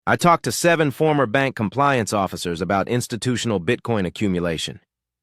I talked to 7 former bank compliance officers about institutional Bitcoin accumulation.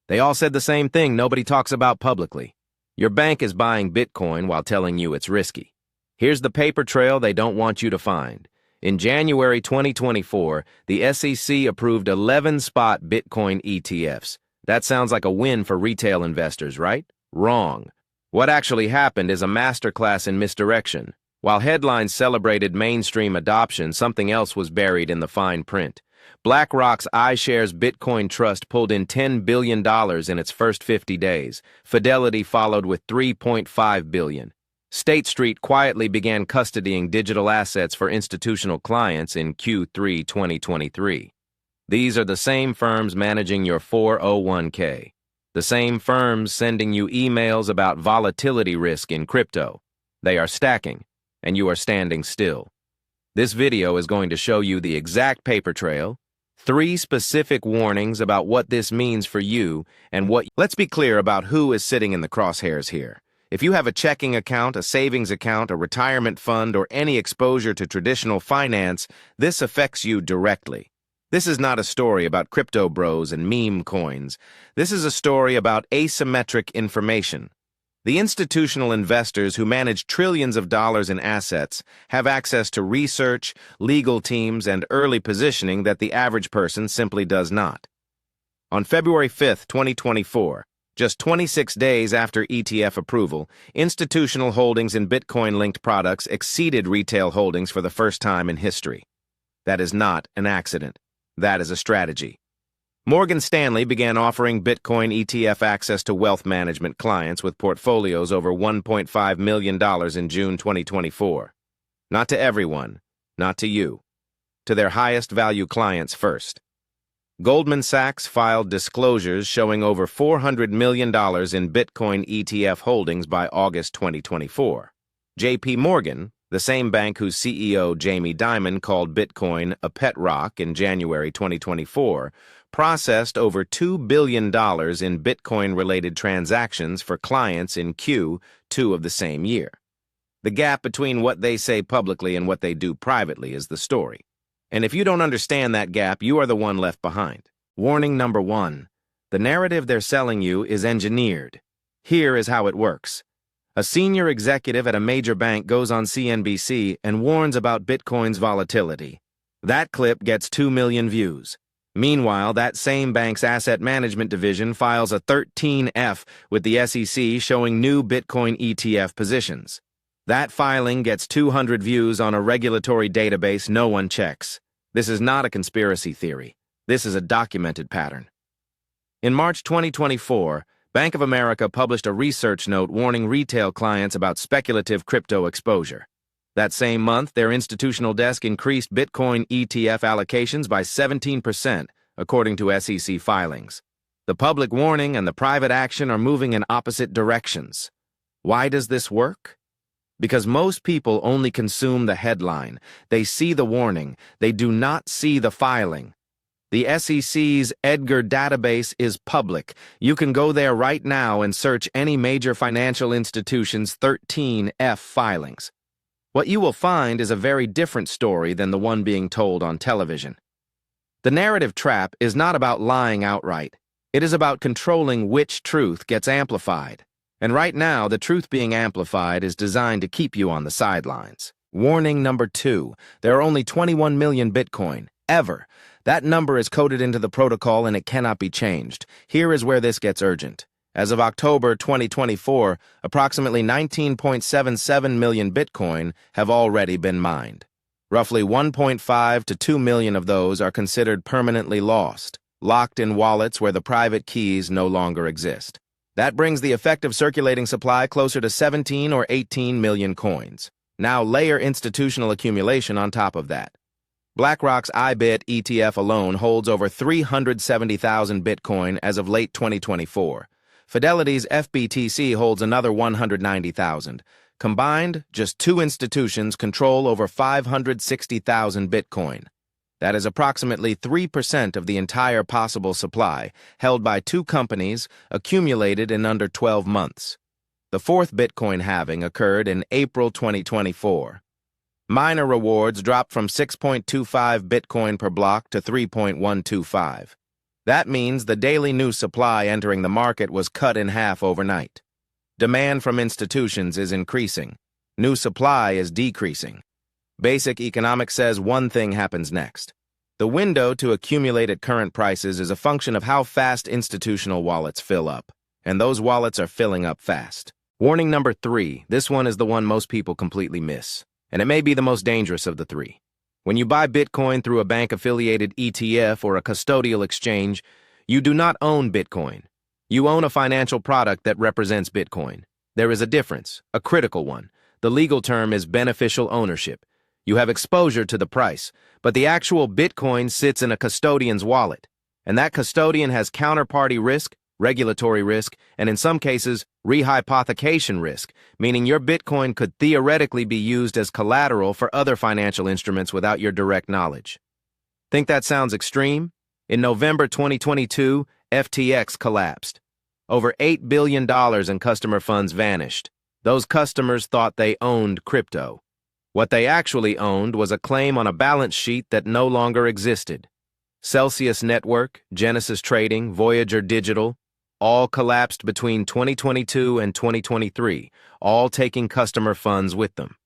They all said the same thing nobody talks about publicly. Your bank is buying Bitcoin while telling you it's risky. Here's the paper trail they don't want you to find. In January 2024, the SEC approved 11 spot Bitcoin ETFs. That sounds like a win for retail investors, right? Wrong. What actually happened is a masterclass in misdirection. While headlines celebrated mainstream adoption, something else was buried in the fine print. BlackRock's iShares Bitcoin Trust pulled in $10 billion in its first 50 days. Fidelity followed with $3.5 billion. State Street quietly began custodying digital assets for institutional clients in Q3 2023. These are the same firms managing your 401k. The same firms sending you emails about volatility risk in crypto. They are stacking, and you are standing still. This video is going to show you the exact paper trail, 3 specific warnings about what this means for you, and what. Let's be clear about who is sitting in the crosshairs here. If you have a checking account, a savings account, a retirement fund, or any exposure to traditional finance, this affects you directly. This is not a story about crypto bros and meme coins. This is a story about asymmetric information. The institutional investors who manage trillions of dollars in assets have access to research, legal teams, and early positioning that the average person simply does not. On February 5, 2024, just 26 days after ETF approval, institutional holdings in Bitcoin-linked products exceeded retail holdings for the first time in history. That is not an accident. That is a strategy. Morgan Stanley began offering Bitcoin ETF access to wealth management clients with portfolios over $1.5 million in June 2024. Not to everyone, not to you. To their highest value clients first. Goldman Sachs filed disclosures showing over $400 million in Bitcoin ETF holdings by August 2024. JP Morgan, the same bank whose CEO Jamie Dimon called Bitcoin a pet rock in January 2024, processed over $2 billion in Bitcoin-related transactions for clients in Q2 of the same year. The gap between what they say publicly and what they do privately is the story. And if you don't understand that gap, you are the one left behind. Warning number 1. The narrative they're selling you is engineered. Here is how it works. A senior executive at a major bank goes on CNBC and warns about Bitcoin's volatility. That clip gets 2 million views. Meanwhile, that same bank's asset management division files a 13F with the SEC showing new Bitcoin ETF positions. That filing gets 200 views on a regulatory database no one checks. This is not a conspiracy theory. This is a documented pattern. In March 2024, Bank of America published a research note warning retail clients about speculative crypto exposure. That same month, their institutional desk increased Bitcoin ETF allocations by 17%, according to SEC filings. The public warning and the private action are moving in opposite directions. Why does this work? Because most people only consume the headline. They see the warning. They do not see the filing. The SEC's Edgar database is public. You can go there right now and search any major financial institution's 13F filings. What you will find is a very different story than the one being told on television. The narrative trap is not about lying outright. It is about controlling which truth gets amplified. And right now, the truth being amplified is designed to keep you on the sidelines. Warning number 2. There are only 21 million Bitcoin, ever. That number is coded into the protocol and it cannot be changed. Here is where this gets urgent. As of October 2024, approximately 19.77 million Bitcoin have already been mined. Roughly 1.5 to 2 million of those are considered permanently lost, locked in wallets where the private keys no longer exist. That brings the effective circulating supply closer to 17 or 18 million coins. Now layer institutional accumulation on top of that. BlackRock's IBIT ETF alone holds over 370,000 Bitcoin as of late 2024. Fidelity's FBTC holds another 190,000. Combined, just 2 institutions control over 560,000 Bitcoin. That is approximately 3% of the entire possible supply, held by 2 companies, accumulated in under 12 months. The 4th Bitcoin halving occurred in April 2024. Miner rewards dropped from 6.25 Bitcoin per block to 3.125. That means the daily new supply entering the market was cut in half overnight. Demand from institutions is increasing. New supply is decreasing. Basic economics says one thing happens next. The window to accumulate at current prices is a function of how fast institutional wallets fill up, and those wallets are filling up fast. Warning number 3, this one is the one most people completely miss, and it may be the most dangerous of the 3. When you buy Bitcoin through a bank-affiliated ETF or a custodial exchange, you do not own Bitcoin. You own a financial product that represents Bitcoin. There is a difference, a critical one. The legal term is beneficial ownership. You have exposure to the price, but the actual Bitcoin sits in a custodian's wallet, and that custodian has counterparty risk, regulatory risk, and in some cases, rehypothecation risk, meaning your Bitcoin could theoretically be used as collateral for other financial instruments without your direct knowledge. Think that sounds extreme? In November 2022, FTX collapsed. Over $8 billion in customer funds vanished. Those customers thought they owned crypto. What they actually owned was a claim on a balance sheet that no longer existed. Celsius Network, Genesis Trading, Voyager Digital, all collapsed between 2022 and 2023, all taking customer funds with them.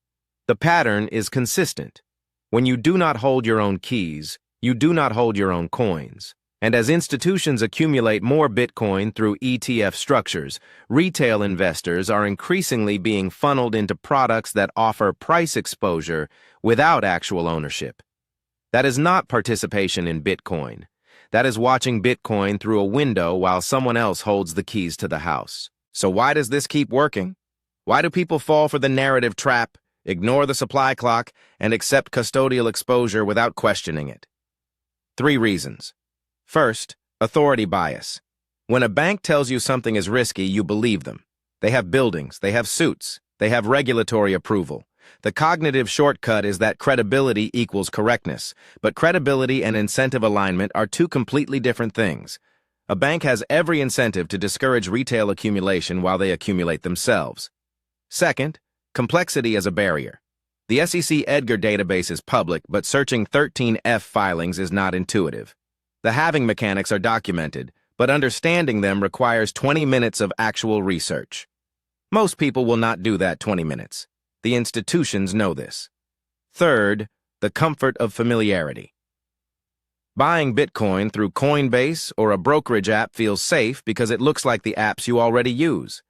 The pattern is consistent. When you do not hold your own keys, you do not hold your own coins. And as institutions accumulate more Bitcoin through ETF structures, retail investors are increasingly being funneled into products that offer price exposure without actual ownership. That is not participation in Bitcoin. That is watching Bitcoin through a window while someone else holds the keys to the house. So why does this keep working? Why do people fall for the narrative trap, ignore the supply clock, and accept custodial exposure without questioning it? 3 reasons. First, authority bias. When a bank tells you something is risky, you believe them. They have buildings, they have suits, they have regulatory approval. The cognitive shortcut is that credibility equals correctness, but credibility and incentive alignment are 2 completely different things. A bank has every incentive to discourage retail accumulation while they accumulate themselves. Second, complexity as a barrier. The SEC Edgar database is public, but searching 13F filings is not intuitive. The halving mechanics are documented, but understanding them requires 20 minutes of actual research. Most people will not do that 20 minutes. The institutions know this. Third, the comfort of familiarity. Buying Bitcoin through Coinbase or a brokerage app feels safe because it looks like the apps you already use.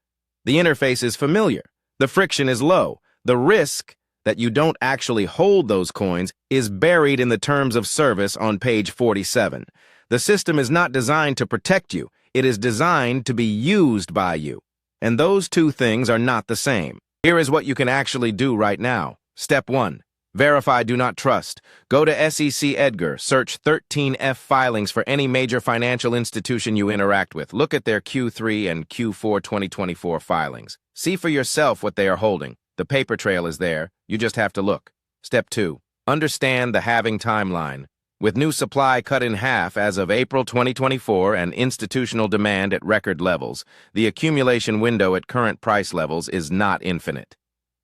The interface is familiar. The friction is low. The risk that you don't actually hold those coins is buried in the terms of service on page 47. The system is not designed to protect you. It is designed to be used by you. And those 2 things are not the same. Here is what you can actually do right now. Step 1. Verify do not trust. Go to SEC Edgar, search 13F filings for any major financial institution you interact with. Look at their Q3 and Q4 2024 filings. See for yourself what they are holding. The paper trail is there. You just have to look. Step 2. Understand the halving timeline. With new supply cut in half as of April 2024 and institutional demand at record levels, the accumulation window at current price levels is not infinite.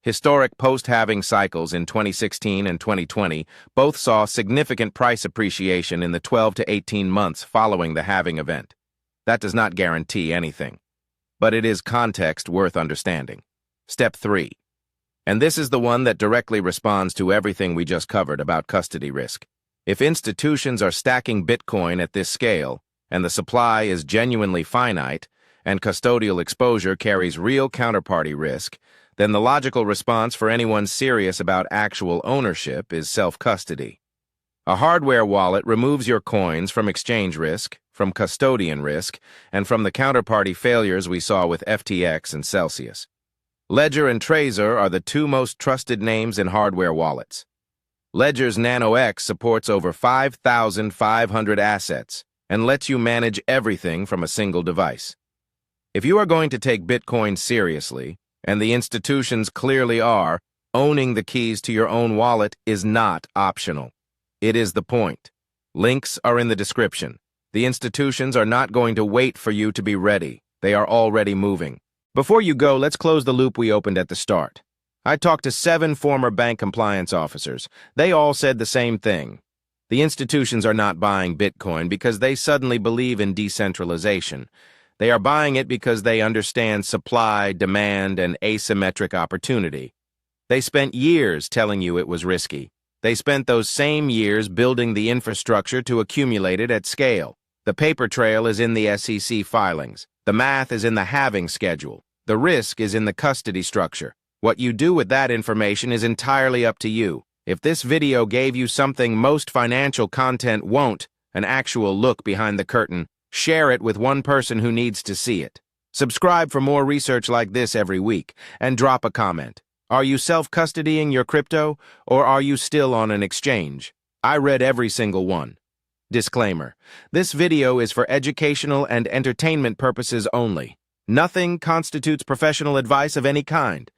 Historic post-halving cycles in 2016 and 2020 both saw significant price appreciation in the 12 to 18 months following the halving event. That does not guarantee anything, but it is context worth understanding. Step 3. And this is the one that directly responds to everything we just covered about custody risk. If institutions are stacking Bitcoin at this scale, and the supply is genuinely finite, and custodial exposure carries real counterparty risk, then the logical response for anyone serious about actual ownership is self-custody. A hardware wallet removes your coins from exchange risk, from custodian risk, and from the counterparty failures we saw with FTX and Celsius. Ledger and Trezor are the 2 most trusted names in hardware wallets. Ledger's NanoX supports over 5,500 assets and lets you manage everything from a single device. If you are going to take Bitcoin seriously, and the institutions clearly are, owning the keys to your own wallet is not optional. It is the point. Links are in the description. The institutions are not going to wait for you to be ready. They are already moving. Before you go, let's close the loop we opened at the start. I talked to 7 former bank compliance officers. They all said the same thing. The institutions are not buying Bitcoin because they suddenly believe in decentralization. They are buying it because they understand supply, demand, and asymmetric opportunity. They spent years telling you it was risky. They spent those same years building the infrastructure to accumulate it at scale. The paper trail is in the SEC filings. The math is in the halving schedule. The risk is in the custody structure. What you do with that information is entirely up to you. If this video gave you something most financial content won't, an actual look behind the curtain, share it with one person who needs to see it. Subscribe for more research like this every week, and drop a comment. Are you self-custodying your crypto, or are you still on an exchange? I read every single one. Disclaimer: this video is for educational and entertainment purposes only. Nothing constitutes professional advice of any kind.